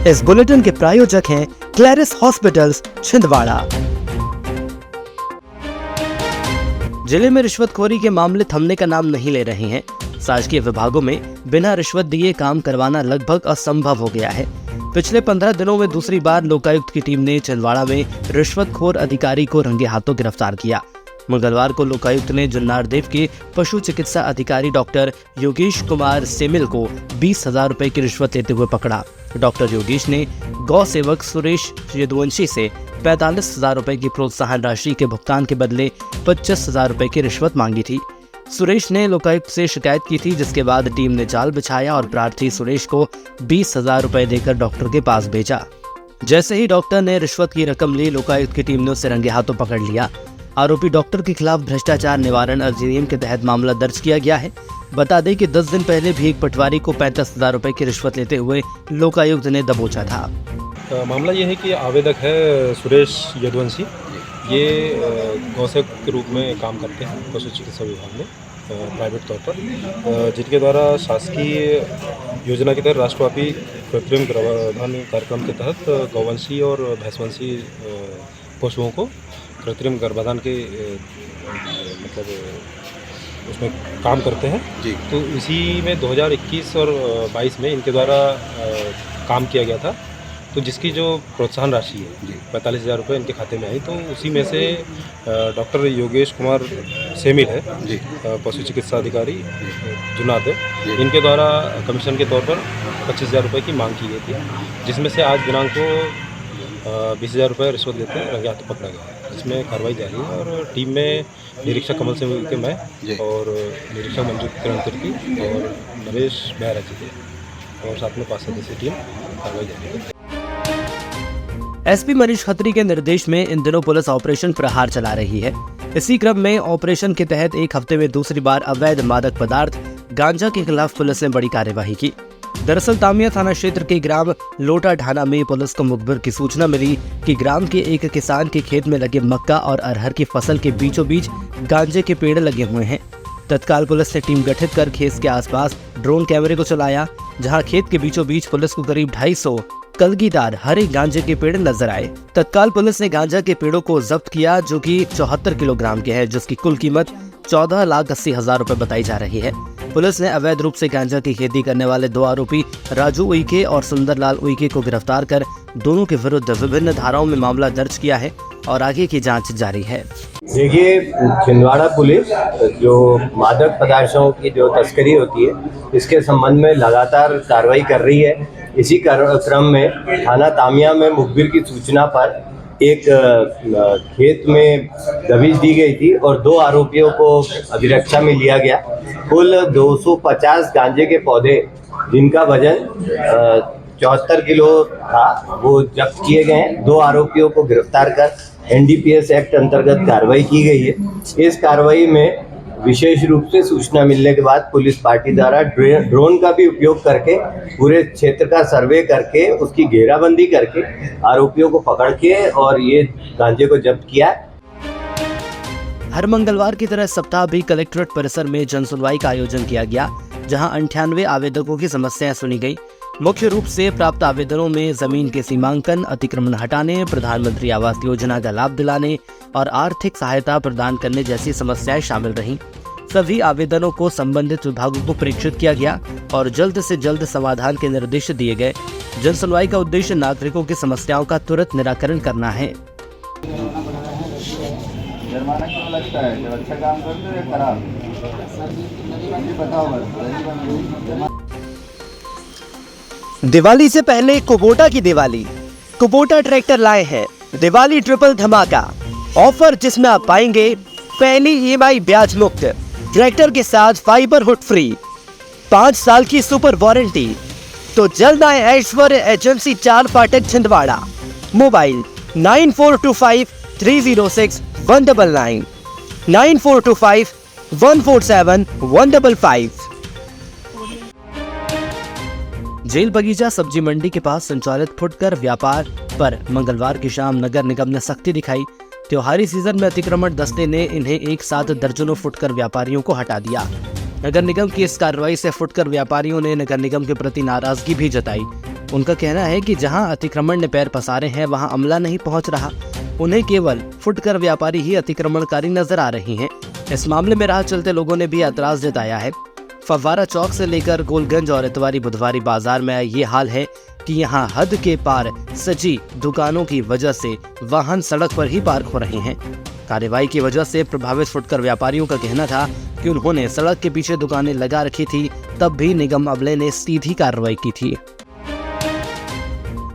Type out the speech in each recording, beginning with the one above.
इस बुलेटिन के प्रायोजक हैं क्लैरिस हॉस्पिटल्स छिंदवाड़ा। जिले में रिश्वतखोरी के मामले थमने का नाम नहीं ले रहे हैं। शासकीय विभागों में बिना रिश्वत दिए काम करवाना लगभग असंभव हो गया है। पिछले 15 दिनों में दूसरी बार लोकायुक्त की टीम ने छिंदवाड़ा में रिश्वतखोर अधिकारी को रंगे हाथों गिरफ्तार किया। मंगलवार को लोकायुक्त ने जुन्नारदेव के पशु चिकित्सा अधिकारी डॉक्टर योगेश कुमार सेमिल को 20,000 रुपए की रिश्वत लेते हुए पकड़ा। डॉक्टर योगेश ने गौ सेवक सुरेश यदुवंशी से 45,000 रुपए की प्रोत्साहन राशि के भुगतान के बदले 25,000 रुपए की रिश्वत मांगी थी। सुरेश ने लोकायुक्त से शिकायत की थी, जिसके बाद टीम ने जाल बिछाया और प्रार्थी सुरेश को 20,000 रुपए देकर डॉक्टर के पास भेजा। जैसे ही डॉक्टर ने रिश्वत की रकम ली, लोकायुक्त की टीम ने उसे रंगे हाथों पकड़ लिया। आरोपी डॉक्टर के खिलाफ भ्रष्टाचार निवारण अधिनियम के तहत मामला दर्ज किया गया है। बता दें कि 10 दिन पहले भी एक पटवारी को 35,000 रुपए की रिश्वत लेते हुए लोकायुक्त ने दबोचा था। मामला ये है कि आवेदक है सुरेश यदुवंशी। ये गौसेवक के रूप में काम करते हैं पशु चिकित्सा विभाग में प्राइवेट तौर पर, जिनके द्वारा शासकीय योजना के तहत राष्ट्रव्यापी कृत्रिम गर्भाधान कार्यक्रम के तहत गौवंशी और भैंसवंशी पशुओं को कृत्रिम गर्भाधान के मतलब उसमें काम करते हैं जी। तो इसी में 2021 और 22 में इनके द्वारा काम किया गया था। तो जिसकी जो प्रोत्साहन राशि है 45,000 रुपये इनके खाते में आई, तो उसी में से डॉक्टर योगेश कुमार सेमिल है जी, पशु चिकित्सा अधिकारी जुन्नारदेव, इनके द्वारा कमीशन के तौर पर 25,000 रुपये की मांग की गई थी, जिसमें से आज दिनांक को 20,000 रुपये रिश्वत लेते रंगे हाथों पकड़ा गया। इसमें कार्रवाई जारी है और टीम में निरीक्षक कमल सिंह के मैं और निरीक्षक मंजू किरण तिर्की और नरेश बहरा जी थे और साथ में 5 सदस्यीय टीम कार्रवाई जारी है। एसपी मनीष खत्री के निर्देश में इन दिनों पुलिस ऑपरेशन प्रहार चला रही है। इसी क्रम में ऑपरेशन के तहत एक हफ्ते में दूसरी बार अवैध मादक पदार्थ गांजा के खिलाफ पुलिस ने बड़ी कार्यवाही की। दरअसल तामिया थाना क्षेत्र के ग्राम लोटा ढाना में पुलिस को मुखबिर की सूचना मिली कि ग्राम के एक किसान के खेत में लगे मक्का और अरहर की फसल के बीचों बीच गांजे के पेड़ लगे हुए हैं। तत्काल पुलिस ने टीम गठित कर खेत के आसपास ड्रोन कैमरे को चलाया, जहां खेत के बीचों बीच पुलिस को करीब 250 कलगीदार हरे गांजे के पेड़ नजर आए। तत्काल पुलिस ने गांजा के पेड़ों को जब्त किया, जो कि 74 किलोग्राम के हैं, जिसकी कुल कीमत 14,80,000 रुपए बताई जा रही है। पुलिस ने अवैध रूप से गांजा की खेती करने वाले 2 आरोपी राजू उइके और सुंदरलाल उइके को गिरफ्तार कर दोनों के विरुद्ध विभिन्न धाराओं में मामला दर्ज किया है और आगे की जांच जारी है। देखिए, छिंदवाड़ा पुलिस जो मादक पदार्थों की जो तस्करी होती है, इसके संबंध में लगातार कार्रवाई कर रही है। इसी क्रम में थाना तामिया में मुखबिर की सूचना पर एक खेत में दबिश दी गई थी और 2 आरोपियों को अभिरक्षा में लिया गया। कुल 250 गांजे के पौधे, जिनका वजन 74 किलो था, वो जब्त किए गए हैं। 2 आरोपियों को गिरफ्तार कर NDPS एक्ट अंतर्गत कार्रवाई की गई है। इस कार्रवाई में विशेष रूप से सूचना मिलने के बाद पुलिस पार्टी द्वारा ड्रोन का भी उपयोग करके पूरे क्षेत्र का सर्वे करके उसकी घेराबंदी करके आरोपियों को पकड़ के और ये गांजे को जब्त किया। हर मंगलवार की तरह सप्ताह भी कलेक्ट्रेट परिसर में जन सुनवाई का आयोजन किया गया, जहां 98 आवेदकों की समस्याएं सुनी गई। मुख्य रूप से प्राप्त आवेदनों में जमीन के सीमांकन, अतिक्रमण हटाने, प्रधानमंत्री आवास योजना का लाभ दिलाने और आर्थिक सहायता प्रदान करने जैसी समस्याएं शामिल रहीं। सभी आवेदनों को संबंधित विभागों को प्रेषित किया गया और जल्द से जल्द समाधान के निर्देश दिए गए। जन सुनवाई का उद्देश्य नागरिकों की समस्याओं का तुरंत निराकरण करना है। जुर्माना क्यों लगता है? जब अच्छा काम करते हैं खराब बताओ। दिवाली से पहले कुबोटा की दिवाली। कुबोटा ट्रैक्टर लाए हैं दिवाली ट्रिपल धमाका ऑफर, जिसमें आप पाएंगे पहली EMI ब्याज मुक्त, ट्रैक्टर के साथ फाइबर हुड फ्री, 5 साल की सुपर वारंटी। तो जल्द आए ऐश्वर्य एजेंसी 4 फाटक छिंदवाड़ा। मोबाइल 9425306199, 9425147155। जेल बगीचा सब्जी मंडी के पास संचालित फुटकर व्यापार पर मंगलवार की शाम नगर निगम ने सख्ती दिखाई। त्योहारी सीजन में अतिक्रमण दस्ते ने इन्हें एक साथ दर्जनों फुटकर व्यापारियों को हटा दिया। नगर निगम की इस कार्रवाई से फुटकर व्यापारियों ने नगर निगम के प्रति नाराजगी भी जताई। उनका कहना है कि जहां अतिक्रमण ने पैर पसारे हैं वहां अमला नहीं पहुंच रहा। उन्हें केवल फुटकर व्यापारी ही अतिक्रमणकारी नजर आ रही हैं। इस मामले में राह चलते लोगों ने भी एतराज जताया है। फव्वारा चौक से लेकर गोलगंज और इतवारी बुधवारी बाजार में ये हाल है कि यहाँ हद के पार सजी दुकानों की वजह से वाहन सड़क पर ही पार्क हो रहे हैं। कार्रवाई की वजह से प्रभावित फुटकर व्यापारियों का कहना था कि उन्होंने सड़क के पीछे दुकानें लगा रखी थी, तब भी निगम अमले ने सीधी कार्रवाई की थी।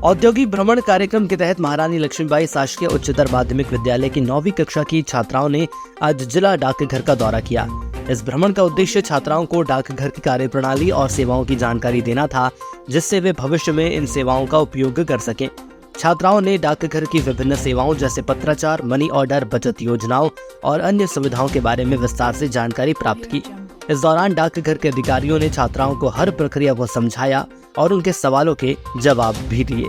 औद्योगिक भ्रमण कार्यक्रम के तहत महारानी लक्ष्मीबाई शासकीय उच्चतर माध्यमिक विद्यालय की 9वीं कक्षा की छात्राओं ने आज जिला डाकघर का दौरा किया। इस भ्रमण का उद्देश्य छात्राओं को डाकघर की कार्यप्रणाली और सेवाओं की जानकारी देना था, जिससे वे भविष्य में इन सेवाओं का उपयोग कर सकें। छात्राओं ने डाकघर की विभिन्न सेवाओं जैसे पत्राचार, मनी ऑर्डर, बचत योजनाओं और अन्य सुविधाओं के बारे में विस्तार से जानकारी प्राप्त की। इस दौरान डाकघर के अधिकारियों ने छात्राओं को हर प्रक्रिया को समझाया और उनके सवालों के जवाब भी दिए।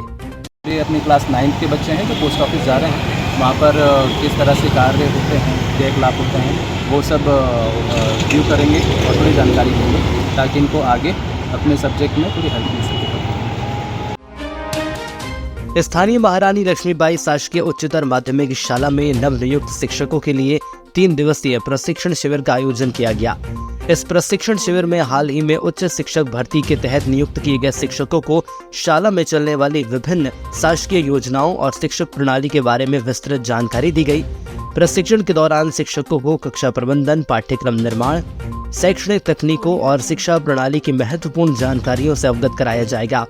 ये अपनी क्लास 9 के बच्चे हैं जो पोस्ट ऑफिस जा रहे हैं, वहाँ पर किस तरह से कार्य होते हैं, चेक लाभ होते हैं, वो सब व्यू करेंगे और थोड़ी जानकारी देंगे ताकि इनको आगे अपने सब्जेक्ट में थोड़ी हेल्प मिल सके। स्थानीय महारानी लक्ष्मीबाई शासकीय उच्चतर माध्यमिक शाला में नवनियुक्त शिक्षकों के लिए 3 दिवसीय प्रशिक्षण शिविर का आयोजन किया गया। इस प्रशिक्षण शिविर में हाल ही में उच्च शिक्षक भर्ती के तहत नियुक्त किए गए शिक्षकों को शाला में चलने वाली विभिन्न शासकीय योजनाओं और शिक्षक प्रणाली के बारे में विस्तृत जानकारी दी गई। प्रशिक्षण के दौरान शिक्षकों को कक्षा प्रबंधन, पाठ्यक्रम निर्माण, शैक्षणिक तकनीकों और शिक्षा प्रणाली की महत्वपूर्ण जानकारियों से अवगत कराया जाएगा।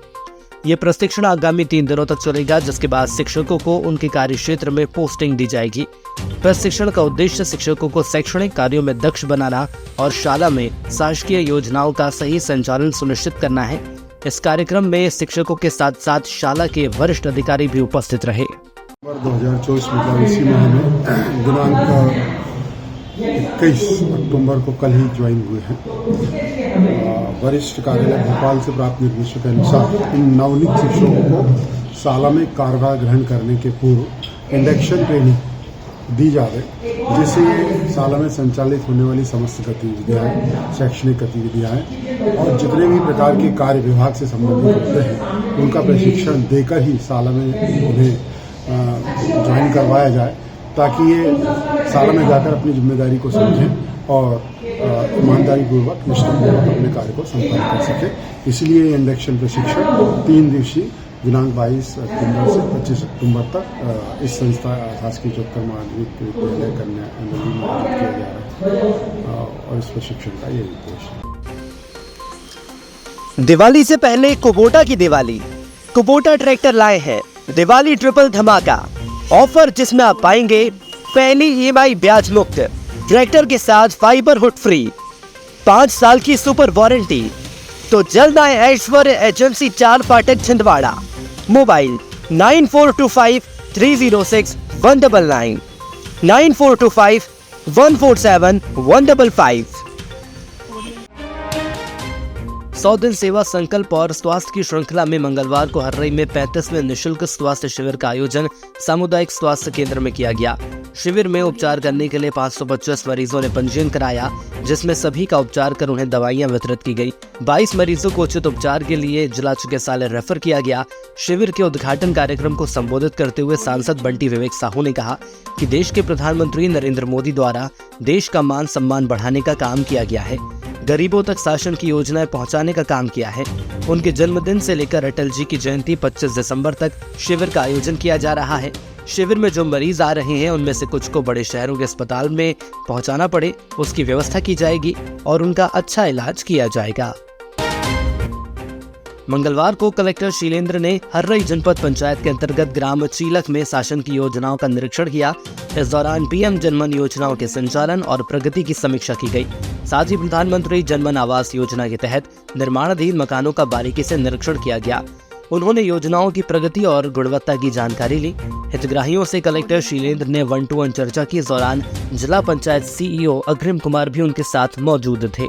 ये प्रशिक्षण आगामी 3 दिनों तक चलेगा, जिसके बाद शिक्षकों को उनके कार्य क्षेत्र में पोस्टिंग दी जाएगी। प्रशिक्षण का उद्देश्य शिक्षकों को शैक्षणिक कार्यों में दक्ष बनाना और शाला में शासकीय योजनाओं का सही संचालन सुनिश्चित करना है। इस कार्यक्रम में शिक्षकों के साथ साथ शाला के वरिष्ठ अधिकारी भी उपस्थित रहे। 2024 मतलब इसी महीने दिनांक 21 अक्टूबर को कल ही ज्वाइन हुए हैं। वरिष्ठ कार्यालय भोपाल से प्राप्त निर्देशों के अनुसार इन नवनियुक्त शिक्षकों को शाला में कार्यभार ग्रहण करने के पूर्व इंडक्शन ट्रेनिंग दी जाए, जिससे शाला में संचालित होने वाली समस्त गतिविधियाँ, शैक्षणिक गतिविधियाँ और जितने भी प्रकार के कार्य विभाग से संबंधित होते हैं उनका प्रशिक्षण देकर ही शाला में उन्हें ज्वाइन करवाया जाए, ताकि ये शाला में जाकर अपनी जिम्मेदारी को समझें और ईमानदारी पूर्वक, निष्ठापूर्वक अपने कार्य को संपन्न कर सके। इसलिए इंडक्शन प्रशिक्षण 3 दिवसीय दिनांक 22 अक्टूबर से 25 अक्टूबर तक इस संस्था शासकीय उच्चतर माध्यमिक विद्यालय कन्या में आयोजित किया जा रहा है और इस प्रशिक्षण का यही उद्देश्य है। दिवाली से पहले कुबोटा की दिवाली। कुबोटा ट्रैक्टर लाए हैं दिवाली ट्रिपल धमाका ऑफर, जिसमें आप पाएंगे पहली EMI ब्याज मुक्त, ट्रैक्टर के साथ फाइबर हुड फ्री, 5 साल की सुपर वारंटी। तो जल्द आए ऐश्वर्य एजेंसी 4 फाटक छिंदवाड़ा। मोबाइल 9425306199, 9425147155। 100 दिन सेवा संकल्प और स्वास्थ्य की श्रृंखला में मंगलवार को हर्रई में 35वें निःशुल्क स्वास्थ्य शिविर का आयोजन सामुदायिक स्वास्थ्य केंद्र में किया गया। शिविर में उपचार करने के लिए 525 मरीजों ने पंजीयन कराया, जिसमें सभी का उपचार कर उन्हें दवाइयां वितरित की गई। 22 मरीजों को उचित उपचार के लिए जिला चिकित्सालय रेफर किया गया। शिविर के उद्घाटन कार्यक्रम को संबोधित करते हुए सांसद बंटी विवेक साहू ने कहा कि देश के प्रधानमंत्री नरेंद्र मोदी द्वारा देश का मान सम्मान बढ़ाने का काम किया गया है, गरीबों तक शासन की योजनाएं पहुंचाने का काम किया है। उनके जन्मदिन से लेकर अटल जी की जयंती 25 दिसंबर तक शिविर का आयोजन किया जा रहा है। शिविर में जो मरीज आ रहे हैं उनमें से कुछ को बड़े शहरों के अस्पताल में पहुंचाना पड़े, उसकी व्यवस्था की जाएगी और उनका अच्छा इलाज किया जाएगा। मंगलवार को कलेक्टर शीलेंद्र ने हर्रई जनपद पंचायत के अंतर्गत ग्राम चीलक में शासन की योजनाओं का निरीक्षण किया। इस दौरान PM जनमन योजनाओं के संचालन और प्रगति की समीक्षा की गई। साथ ही प्रधानमंत्री जनमन आवास योजना के तहत निर्माणाधीन मकानों का बारीकी से निरीक्षण किया गया। उन्होंने योजनाओं की प्रगति और गुणवत्ता की जानकारी ली। हितग्राहियों से कलेक्टर शीलेंद्र ने 1-to-1 चर्चा की। इस दौरान जिला पंचायत CEO अग्रिम कुमार भी उनके साथ मौजूद थे।